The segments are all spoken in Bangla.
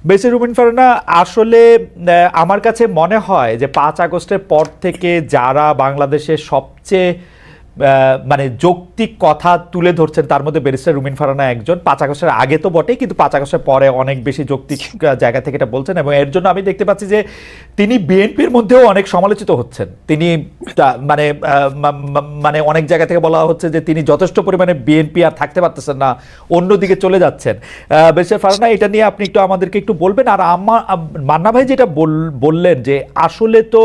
বেসির রুমিন ফারহানা, আসলে আমার কাছে মনে হয় যে 5 আগস্টের পর থেকে যারা বাংলাদেশের সবচেয়ে মানে যৌক্তিক কথা তুলে ধরছেন তার মধ্যে ব্যারিস্টার রুমিন ফারহানা একজন। 5 আগস্টের আগে তো বটেই, কিন্তু 5 আগস্টের পরে অনেক বেশি যৌক্তিক জায়গা থেকে এটা বলছেন, এবং এর জন্য আমি দেখতে পাচ্ছি যে তিনি বিএনপির মধ্যেও অনেক সমালোচিত হচ্ছেন। তিনি মানে মানে অনেক জায়গা থেকে বলা হচ্ছে যে তিনি যথেষ্ট পরিমাণে বিএনপি আর থাকতে পারতেছেন না, অন্যদিকে চলে যাচ্ছেন। ব্যারিস্টার ফারহানা, এটা নিয়ে আপনি একটু আমাদেরকে একটু বলবেন। আর মান্না ভাই যেটা বললেন যে আসলে তো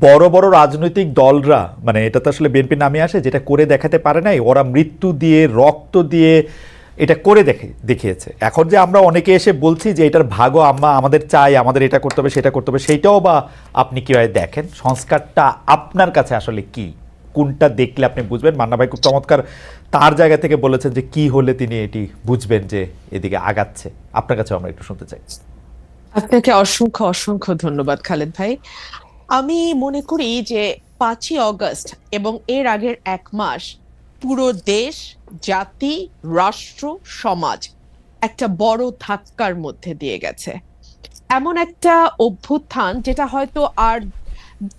বড় বড় রাজনৈতিক দলরা, মানে এটা তো আসলে বিএনপির নামে আসে, যেটা করে দেখাতে পারে নাই, ওরা মৃত্যু দিয়ে রক্ত দিয়ে এটা করে দেখিয়েছে। এখন যে আমরা অনেকে এসে বলছি যে এটার ভাগও আমাদের চাই, আমাদের এটা করতে হবে সেটা করতে হবে, সেইটাও বা আপনি কিভাবে দেখেন? সংস্কারটা আপনার কাছে আসলে কি, কোনটা দেখলে আপনি বুঝবেন? মান্না ভাই খুব চমৎকার তার জায়গা থেকে বলেছেন যে কি হলে তিনি এটি বুঝবেন যে এদিকে আগাচ্ছে। আপনার কাছে আমরা একটু শুনতে চাই। আপনাকে অসংখ্য অসংখ্য ধন্যবাদ খালেদ ভাই। আমি মনে করি যে 5ই অগস্ট এবং এর আগের 1 মাস পুরো দেশ, জাতি, রাষ্ট্র, সমাজ একটা বড় ধাক্কার মধ্যে দিয়ে গেছে। এমন একটা অভ্যুত্থান যেটা হয়তো আর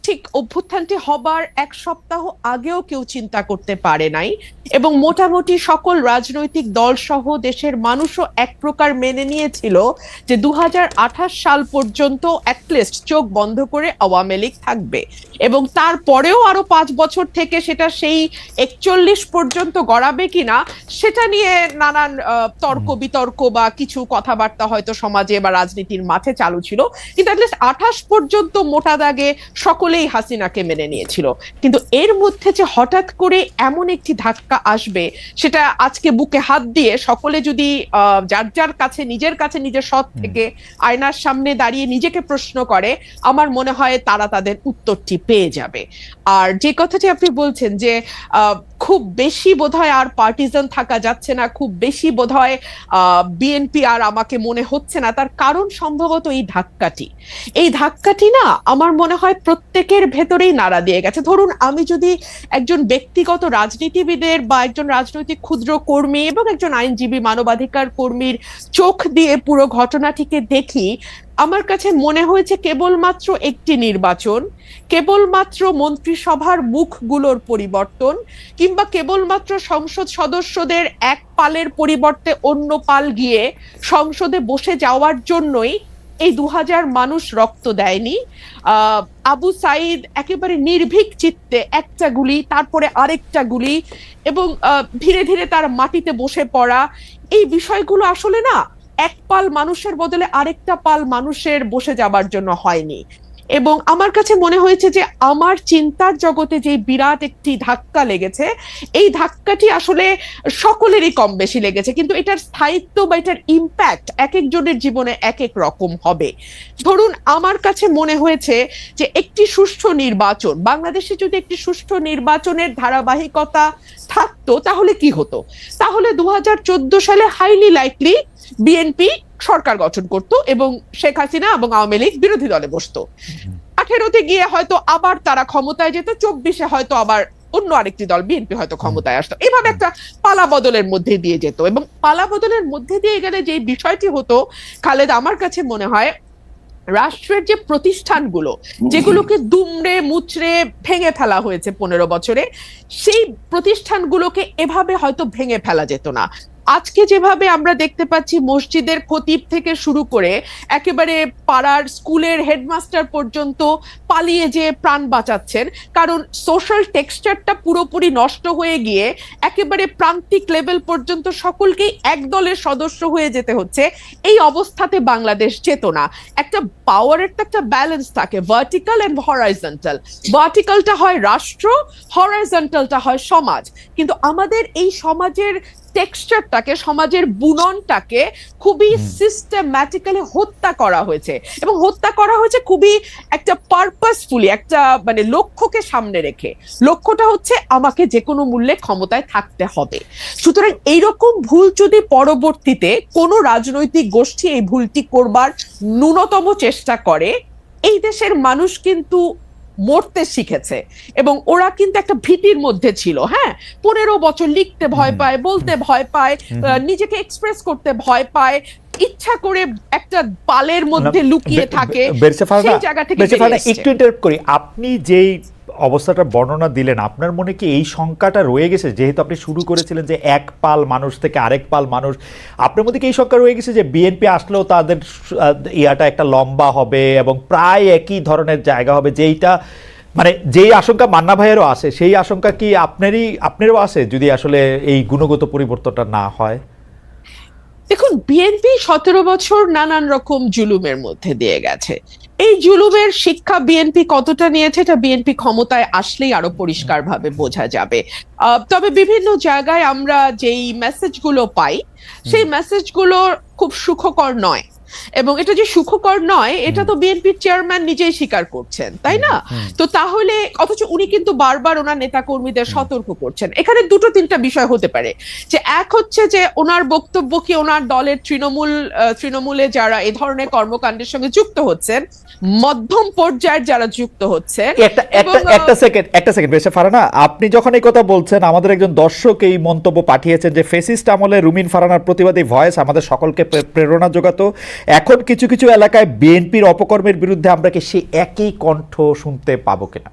ঠিক অভ্যুত্থানটি হবার 1 সপ্তাহ আগেও কেউ চিন্তা করতে পারে নাই, এবং মোটামুটি সকল রাজনৈতিক দল সহ দেশের মানুষও এক প্রকার মেনে নিয়েছিল যে 2028 সাল পর্যন্ত অ্যাটলিস্ট চোখ বন্ধ করে আওয়ামী লীগ থাকবে, এবং তারপরেও আরো 5 বছর থেকে সেটা সেই 41 পর্যন্ত গড়াবে কিনা সেটা নিয়ে নানান তর্ক বিতর্ক বা কিছু কথাবার্তা হয়তো সমাজে বা রাজনীতির মাঠে চালু ছিল, কিন্তু অ্যাটলিস্ট 28 পর্যন্ত মোটা দাগে সকলেই হাসিনাকে মেনে নিয়েছিল। কিন্তু এর মধ্যে যে হঠাৎ করে এমন একটি ধাক্কা আসবে, সেটা আজকে বুকে হাত দিয়ে সকলে যদি যার যার কাছে নিজের সৎ থেকে আয়নার সামনে দাঁড়িয়ে নিজেকে প্রশ্ন করে, আমার মনে হয় তারা তাদের উত্তরটি পেয়ে যাবে। আর যে কথাটি আপনি বলছেন যে খুব বেশি বোধহয় আর পার্টিজান থাকা যাচ্ছে না, খুব বেশি বোধহয় বিএনপি আর আমাকে মনে হচ্ছে না, তার কারণ সম্ভবত এই ধাক্কাটি না আমার মনে হয় প্রত্যেকের ভেতরেই নাড়া দিয়ে গেছে। ধরুন, আমি যদি একজন ব্যক্তিগত রাজনীতিবিদের বা একজন রাজনৈতিক ক্ষুদ্র কর্মী এবং একজন আইনজীবী মানবাধিকার কর্মীর চোখ দিয়ে পুরো ঘটনাটিকে দেখি, আমার কাছে মনে হয়েছে কেবলমাত্র একটি নির্বাচন, কেবলমাত্র মন্ত্রিসভার মুখগুলোর পরিবর্তন, কিংবা কেবলমাত্র সংসদ সদস্যদের এক পালের পরিবর্তে অন্য পাল গিয়ে সংসদে বসে যাওয়ার জন্যই এই 2000 মানুষ রক্ত দেয়নি। আবু সাইদ একেবারে নির্ভীক চিত্তে একটা গুলি, তারপরে আরেকটা গুলি, এবং ধীরে ধীরে তার মাটিতে বসে পড়া, এই বিষয়গুলো আসলে না এক পাল মানুষের বদলে আরেকটা পাল মানুষের বসে যাবার জন্য হয়নি। এবং আমার কাছে মনে হয়েছে যে আমার চিন্তার জগতে যে বিরাট একটি ধাক্কা লেগেছে, এই ধাক্কাটি আসলে সকলেরই কম বেশি লেগেছে, কিন্তু এটার স্থায়িত্ব বা এটার ইম্প্যাক্ট এক একজনের জীবনে এক এক রকম হবে। ধরুন, আমার কাছে মনে হয়েছে যে একটি সুষ্ঠু নির্বাচন, বাংলাদেশে যদি একটি সুষ্ঠু নির্বাচনের ধারাবাহিকতা থাকতো তাহলে কি হতো? তাহলে 2014 সালে হাইলি লাইকলি বিএনপি সরকার গঠন করত এবং শেখ হাসিনা এবং আওয়ামী লীগ বিরোধী দলে বসতো। 18তে গিয়ে হয়তো আবার তারা ক্ষমতায় যেত, 24-এ হয়তো আবার অন্য আরেকটি দল বিএনপি হয়তো ক্ষমতায় আসতো। এভাবে একটা পালা বদলের মধ্যে দিয়ে যেত, এবং পালা বদলের মধ্যে দিয়ে গেলে যে বিষয়টি হতো খালেদ, আমার কাছে মনে হয় রাষ্ট্রের যে প্রতিষ্ঠানগুলো যেগুলোকে দুমড়ে মুচড়ে ভেঙে ফেলা হয়েছে 15 বছরে, সেই প্রতিষ্ঠানগুলোকে এভাবে হয়তো ভেঙে ফেলা যেত না। আজকে যেভাবে আমরা দেখতে পাচ্ছি মসজিদের খতিব থেকে শুরু করে একেবারে পাড়ার স্কুলের হেডমাস্টার পর্যন্ত পালিয়ে যে প্রাণ বাঁচাচ্ছেন, কারণ সোশ্যাল টেক্সচারটা পুরোপুরি নষ্ট হয়ে গিয়ে একেবারে প্রান্তিক লেভেল পর্যন্ত সকলকেই এক দলের সদস্য হয়ে যেতে হচ্ছে। এই অবস্থাতে বাংলাদেশ যেত না। একটা পাওয়ারের তো একটা ব্যালেন্স থাকে, ভার্টিক্যাল এন্ড হরাইজন্টাল। ভার্টিক্যালটা হয় রাষ্ট্র, হরাইজন্টালটা হয় সমাজ। কিন্তু আমাদের এই সমাজের টেক্সচারটাকে, সমাজের বুননটাকে খুবই সিস্টেম্যাটিক্যালি হত্যা করা হয়েছে, এবং হত্যা করা হয়েছে খুবই একটা পারপাসফুলি, একটা মানে লক্ষ্যকে সামনে রেখে। লক্ষ্যটা হচ্ছে আমাকে যে কোনো মূল্যে ক্ষমতায় থাকতে হবে। সুতরাং এইরকম ভুল যদি পরবর্তীতে কোনো রাজনৈতিক গোষ্ঠী এই ভুলটি করবার ন্যূনতম চেষ্টা করে, এই দেশের মানুষ কিন্তু মরতে শিখেছে এবং ওরা কিন্তু একটা ভীতির মধ্যে ছিল। হ্যাঁ, 15 বছর লিখতে ভয় পায়, বলতে ভয় পায়, নিজেকে এক্সপ্রেস করতে ভয় পায়, ইচ্ছা করে একটা পালের মধ্যে লুকিয়ে থাকে, সেই জায়গা থেকে একটু ইন্টারাপ্ট করি। আপনি যেই অবস্থাটা বর্ণনা দিলেন, আপনার মনে কি এই শঙ্কাটা রয়ে গেছে, যেহেতু আপনি শুরু করেছিলেন যে এক পাল মানুষ থেকে আরেক পাল মানুষ, আপনার মধ্যে কি এই শঙ্কা রয়ে গেছে যে বিএনপি আসলেও তাদের ইয়াটা একটা লম্বা হবে এবং প্রায় একই ধরনের জায়গা হবে, যেইটা মানে যেই আশঙ্কা মান্না ভাইয়েরও আসে, সেই আশঙ্কা কি আপনারও আসে যদি আসলে এই গুণগত পরিবর্তনটা না হয়? দেখুন, বিএনপি 17 বছর নানান রকম জুলুমের মধ্যে দিয়ে গেছে। এই জুলুমের শিক্ষা বিএনপি কতটা নিয়েছে এটা বিএনপি ক্ষমতায় আসলেই আরো পরিষ্কারভাবে বোঝা যাবে। তবে বিভিন্ন জায়গায় আমরা যেই মেসেজগুলো পাই, সেই মেসেজগুলো খুব সুখকর নয়, এবং এটা যে সুখকর নয় এটা তো বিএনপির চেয়ারম্যান নিজেই স্বীকার করছেন, তাই না? তো তাহলে অথচ উনি কিন্তু বারবার ওনার নেতা কর্মীদের সতর্ক করছেন। এখানে দুটো তিনটা বিষয় হতে পারে, যে এক হচ্ছে যে ওনার বক্তব্য কি ওনার দলের তৃণমূলে যারা এই ধরনের কর্মকাণ্ডের সঙ্গে যুক্ত হচ্ছেন, মধ্যম পর্যায়ের যারা যুক্ত হচ্ছেন। একটা সেকেন্ড বেশি ফারানা, আপনি যখন এই কথা বলছেন, আমাদের একজন দর্শক এই মন্তব্য পাঠিয়েছেন যে ফেসিস্ট আমলে রুমিন ফারানার প্রতিবাদী ভয়েস আমাদের সকলকে প্রেরণা যোগাতো, এখন কিছু কিছু এলাকায় বিএনপির অপকর্মের বিরুদ্ধে আমরা কি সেই একই কণ্ঠ শুনতে পাবো কিনা?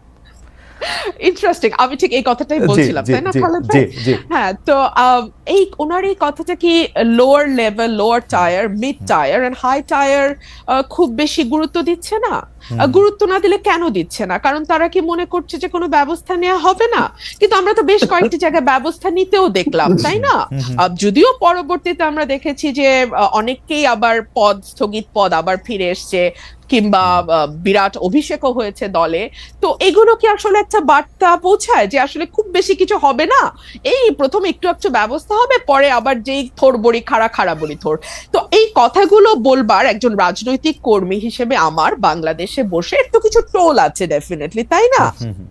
ইন্টারেস্টিং, আমি ঠিক এই কথাটাই বলছিলাম, তাই না খালেদ ভাই? হ্যাঁ, তো এই ওনার এই কথাটা কি lower level, lower tier, mid tier and high tier খুব বেশি গুরুত্ব দিচ্ছে না? গুরুত্ব না দিলে কেন দিচ্ছে না? কারণ তারা কি মনে করছে যে কোনো ব্যবস্থা নেওয়া হবে না? কিন্তু আমরা তো বেশ কয়েকটি জায়গায় ব্যবস্থা নিতেও দেখলাম, তাই না? যদিও পরবর্তীতে আমরা দেখেছি যে অনেককেই আবার স্থগিত পদ আবার ফিরে এসছে, কিংবা বিরাট অভিষেকও হয়েছে দলে। তো এগুলো কি আসলে একটা বার্তা পৌঁছায় যে আসলে খুব বেশি কিছু হবে না, এই প্রথম একটু একটু ব্যবস্থা হবে, পরে আবার যেই থোর বড়ি খাড়া বড়ি থোর? তো এই কথাগুলো বলবার একজন রাজনৈতিক কর্মী হিসেবে আমার বাংলাদেশে বসে একটু কিছু টোল আছে ডেফিনেটলি, তাই না?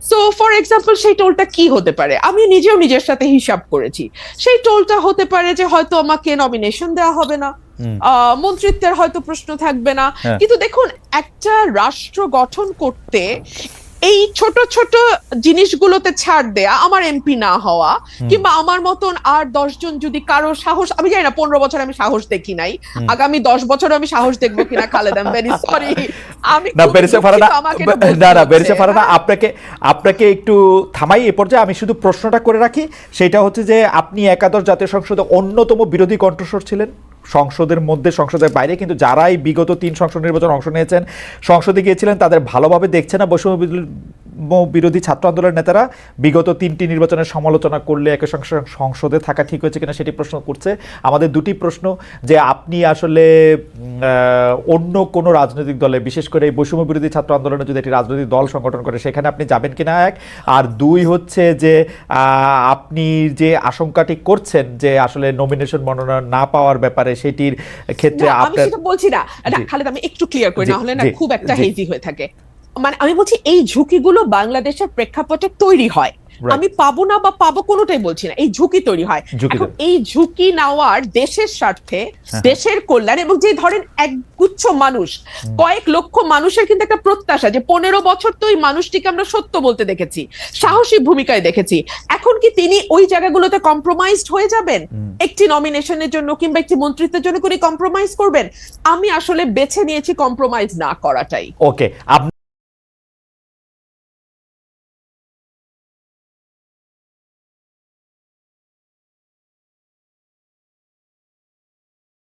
সো ফর এক্সাম্পল, সেই টোলটা কি হতে পারে? আমি নিজেও নিজের সাথে হিসাব করেছি। সেই টোলটা হতে পারে যে হয়তো আমাকে নমিনেশন দেওয়া হবে না, মন্ত্রিত্বের হয়তো প্রশ্ন থাকবে না। কিন্তু দেখুন, একটা রাষ্ট্র গঠন করতে এই ছোট ছোট জিনিসগুলোতে ছাড় দেয়া, আমার এমপি না হওয়া, কিংবা আমার মতন আর 10 জন যদি কারো সাহস, আমি জানি না 15 বছর আমি সাহস দেখি নাই, আগামী 10 বছর আমি সাহস দেখবো কিনা Khaled, I am very sorry. আমি বেরিসা ফারানা, আপনাকে একটু থামাই এ পর্যায়ে। আমি শুধু প্রশ্নটা করে রাখি, সেটা হচ্ছে যে আপনি একাদশ জাতীয় সংসদে অন্যতম বিরোধী কণ্ঠস্বর ছিলেন, সংসদের মধ্যে সংসদের বাইরে, কিন্তু যারাই বিগত 3 সংসদ নির্বাচন অংশ নিয়েছেন, সংসদে গিয়েছিলেন, তাদের ভালোভাবে দেখছে না বৈষম্য বিরোধী ছাত্র আন্দোলনের নেতারা বিগত 3টি নির্বাচনের সমালোচনা করলে একই সঙ্গে সংসদে থাকা ঠিক হয়েছে কিনা সেটি প্রশ্ন করছে। আমাদের দুটি প্রশ্ন, যে আপনি আসলে অন্য কোনো রাজনৈতিক দলে, বিশেষ করে এই বৈষম্য বিরোধী ছাত্র আন্দোলনে যদি একটি রাজনৈতিক দল সংগঠন করে, সেখানে আপনি যাবেন কিনা, এক। আর দুই হচ্ছে যে আপনি যে আশঙ্কাটি করছেন যে আসলে নমিনেশন মনোনয়ন না পাওয়ার ব্যাপারে, সেটির ক্ষেত্রে আমি সেটা বলছি না খালেদ, আমি একটু ক্লিয়ার করি, না হলে না খুব একটা হেজি হয়ে থাকে। মানে আমি বলছি এই ঝুঁকিগুলো বাংলাদেশের প্রেক্ষাপটে তৈরি হয়, আমি পাবো না বা পাবো কোনোটাই বলছি না, এই ঝুঁকি তৈরি হয়। এখন এই ঝুঁকি নেওয়ার দেশের স্বার্থে, দেশের কল্যাণ, এবং যে ধরেন একগুচ্ছ মানুষ, কয়েক লক্ষ মানুষের কিন্তু একটা প্রত্যাশা যে 15 বছর তো ওই মানুষটিকে আমরা সত্য বলতে দেখেছি, সাহসী ভূমিকায় দেখেছি, এখন কি তিনি ওই জায়গাগুলোতে কম্প্রোমাইজড হয়ে যাবেন? একটি নমিনেশনের জন্য কিংবা একটি মন্ত্রিত্বের জন্য করে কম্প্রোমাইজ করবেন? আমি আসলে বেছে নিয়েছি কম্প্রোমাইজ না করাটাই। ওকে।